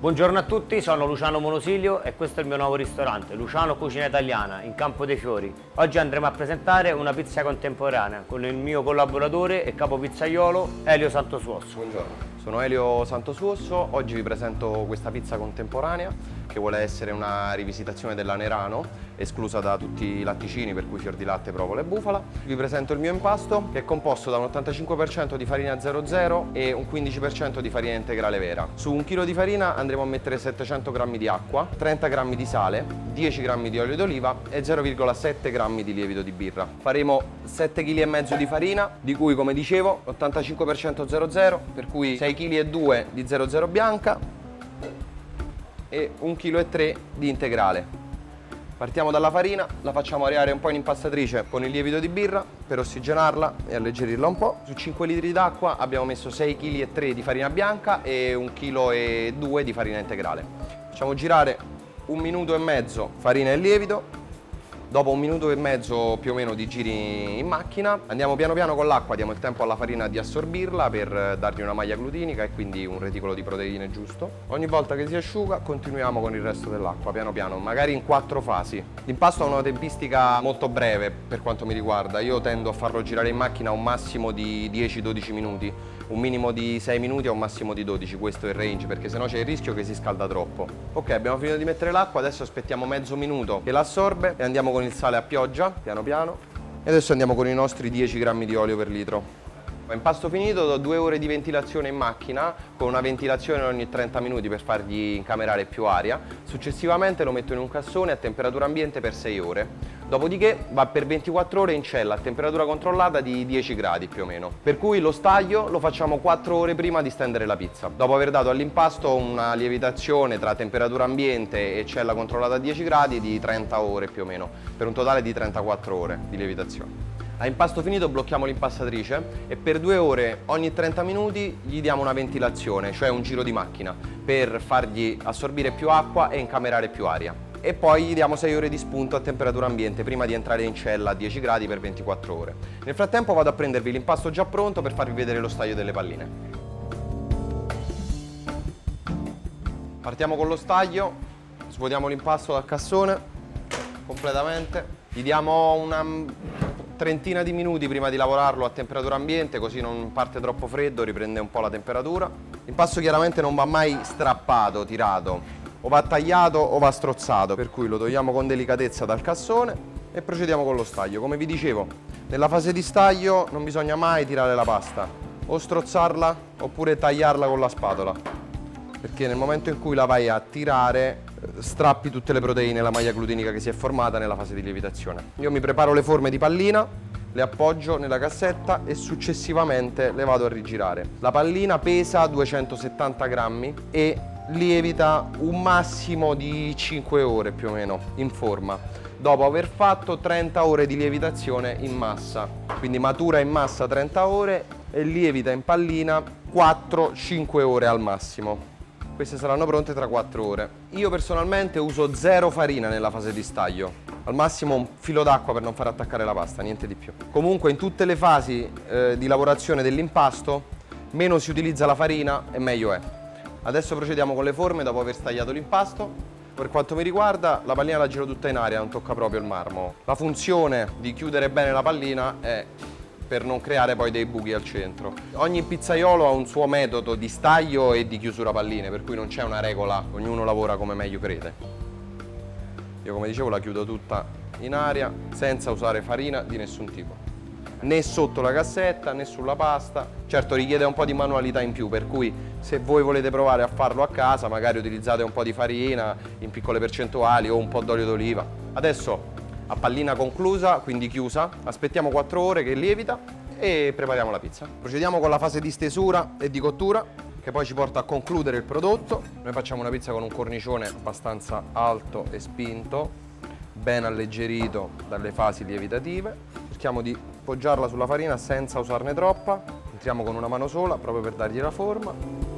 Buongiorno a tutti, sono Luciano Monosilio e questo è il mio nuovo ristorante, Luciano Cucina Italiana, in Campo dei Fiori. Oggi andremo a presentare una pizza contemporanea con il mio collaboratore e capo pizzaiolo Elio Santosuosso. Buongiorno, sono Elio Santosuosso, oggi vi presento questa pizza contemporanea che vuole essere una rivisitazione della Nerano, esclusa da tutti i latticini, per cui fior di latte, provola e bufala. Vi presento il mio impasto, che è composto da un 85% di farina 00 e un 15% di farina integrale vera. Su 1 kg di farina andremo a mettere 700 g di acqua, 30 g di sale, 10 g di olio d'oliva e 0,7 g di lievito di birra. Faremo 7,5 kg di farina, di cui, come dicevo, 85% 00, per cui 6,2 kg di 00 bianca e 1,3 kg di integrale. Partiamo dalla farina, la facciamo areare un po' in impastatrice con il lievito di birra per ossigenarla e alleggerirla un po'. Su 5 litri d'acqua abbiamo messo 6,3 kg di farina bianca e 1,2 kg di farina integrale. Facciamo girare 1 minuto e mezzo farina e lievito. Dopo 1 minuto e mezzo più o meno di giri in macchina, andiamo piano piano con l'acqua, diamo il tempo alla farina di assorbirla per dargli una maglia glutinica e quindi un reticolo di proteine giusto. Ogni volta che si asciuga continuiamo con il resto dell'acqua, piano piano, magari in 4 fasi. L'impasto ha una tempistica molto breve per quanto mi riguarda, io tendo a farlo girare in macchina a un massimo di 10-12 minuti, un minimo di 6 minuti a un massimo di 12, questo è il range, perché sennò c'è il rischio che si scalda troppo. Ok, abbiamo finito di mettere l'acqua, adesso aspettiamo mezzo minuto che l'assorbe e andiamo con il sale a pioggia, piano piano. E adesso andiamo con i nostri 10 g di olio per litro. Impasto finito, do 2 ore di ventilazione in macchina con una ventilazione ogni 30 minuti per fargli incamerare più aria. Successivamente lo metto in un cassone a temperatura ambiente per 6 ore. Dopodiché va per 24 ore in cella a temperatura controllata di 10 gradi più o meno. Per cui lo staglio lo facciamo 4 ore prima di stendere la pizza. Dopo aver dato all'impasto una lievitazione tra temperatura ambiente e cella controllata a 10 gradi di 30 ore più o meno, per un totale di 34 ore di lievitazione. A impasto finito blocchiamo l'impastatrice e per 2 ore ogni 30 minuti gli diamo una ventilazione, cioè un giro di macchina, per fargli assorbire più acqua e incamerare più aria. E poi gli diamo 6 ore di spunto a temperatura ambiente prima di entrare in cella a 10 gradi per 24 ore. Nel frattempo vado a prendervi l'impasto già pronto per farvi vedere lo staglio delle palline. Partiamo con lo staglio, svuotiamo l'impasto dal cassone completamente, gli diamo una trentina di minuti prima di lavorarlo a temperatura ambiente, così non parte troppo freddo, riprende un po' la temperatura. L'impasto chiaramente non va mai strappato, tirato, o va tagliato o va strozzato, per cui lo togliamo con delicatezza dal cassone e procediamo con lo staglio. Come vi dicevo, nella fase di staglio non bisogna mai tirare la pasta, o strozzarla oppure tagliarla con la spatola, perché nel momento in cui la vai a tirare strappi tutte le proteine, la maglia glutinica che si è formata nella fase di lievitazione. Io mi preparo le forme di pallina, le appoggio nella cassetta e successivamente le vado a rigirare. La pallina pesa 270 grammi e lievita un massimo di 5 ore più o meno in forma, dopo aver fatto 30 ore di lievitazione in massa. Quindi matura in massa 30 ore e lievita in pallina 4-5 ore al massimo. Queste saranno pronte tra 4 ore. Io personalmente uso 0 farina nella fase di staglio, al massimo un filo d'acqua per non far attaccare la pasta, niente di più. Comunque in tutte le fasi di lavorazione dell'impasto, meno si utilizza la farina e meglio è. Adesso procediamo con le forme dopo aver stagliato l'impasto. Per quanto mi riguarda, la pallina la giro tutta in aria, non tocca proprio il marmo. La funzione di chiudere bene la pallina è per non creare poi dei buchi al centro. Ogni pizzaiolo ha un suo metodo di staglio e di chiusura palline, per cui non c'è una regola, ognuno lavora come meglio crede. Io, come dicevo, la chiudo tutta in aria senza usare farina di nessun tipo, né sotto la cassetta né sulla pasta. Certo, richiede un po' di manualità in più, per cui se voi volete provare a farlo a casa magari utilizzate un po' di farina in piccole percentuali o un po' d'olio d'oliva. Adesso, a pallina conclusa, quindi chiusa, aspettiamo 4 ore che lievita e prepariamo la pizza. Procediamo con la fase di stesura e di cottura, che poi ci porta a concludere il prodotto. Noi facciamo una pizza con un cornicione abbastanza alto e spinto, ben alleggerito dalle fasi lievitative. Cerchiamo di poggiarla sulla farina senza usarne troppa, entriamo con una mano sola proprio per dargli la forma.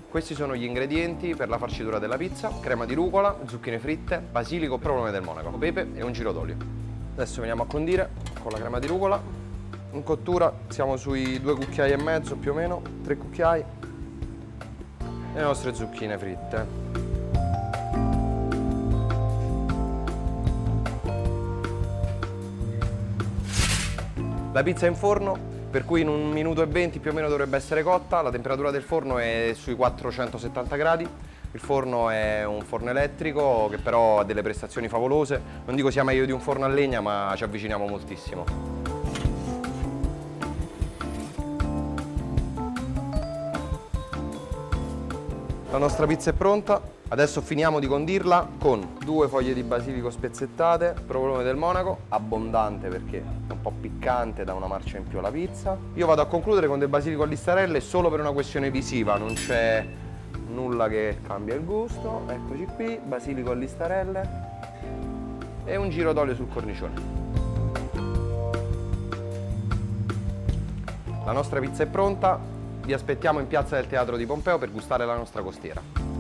Questi sono gli ingredienti per la farcitura della pizza: crema di rucola, zucchine fritte, basilico, provolone del Monaco, pepe e un giro d'olio. Adesso veniamo a condire con la crema di rucola. in cottura siamo sui 2 cucchiai e mezzo più o meno, 3 cucchiai, e le nostre zucchine fritte. La pizza è in forno, per cui in 1 minuto e 20 più o meno dovrebbe essere cotta. La temperatura del forno è sui 470 gradi. Il forno è un forno elettrico che però ha delle prestazioni favolose. Non dico sia meglio di un forno a legna, ma ci avviciniamo moltissimo. La nostra pizza è pronta. Adesso finiamo di condirla con 2 foglie di basilico spezzettate, provolone del Monaco, abbondante perché è un po' piccante, dà una marcia in più alla pizza. Io vado a concludere con del basilico a listarelle solo per una questione visiva, non c'è nulla che cambia il gusto. Eccoci qui, basilico a listarelle e un giro d'olio sul cornicione. La nostra pizza è pronta, vi aspettiamo in piazza del Teatro di Pompeo per gustare la nostra costiera.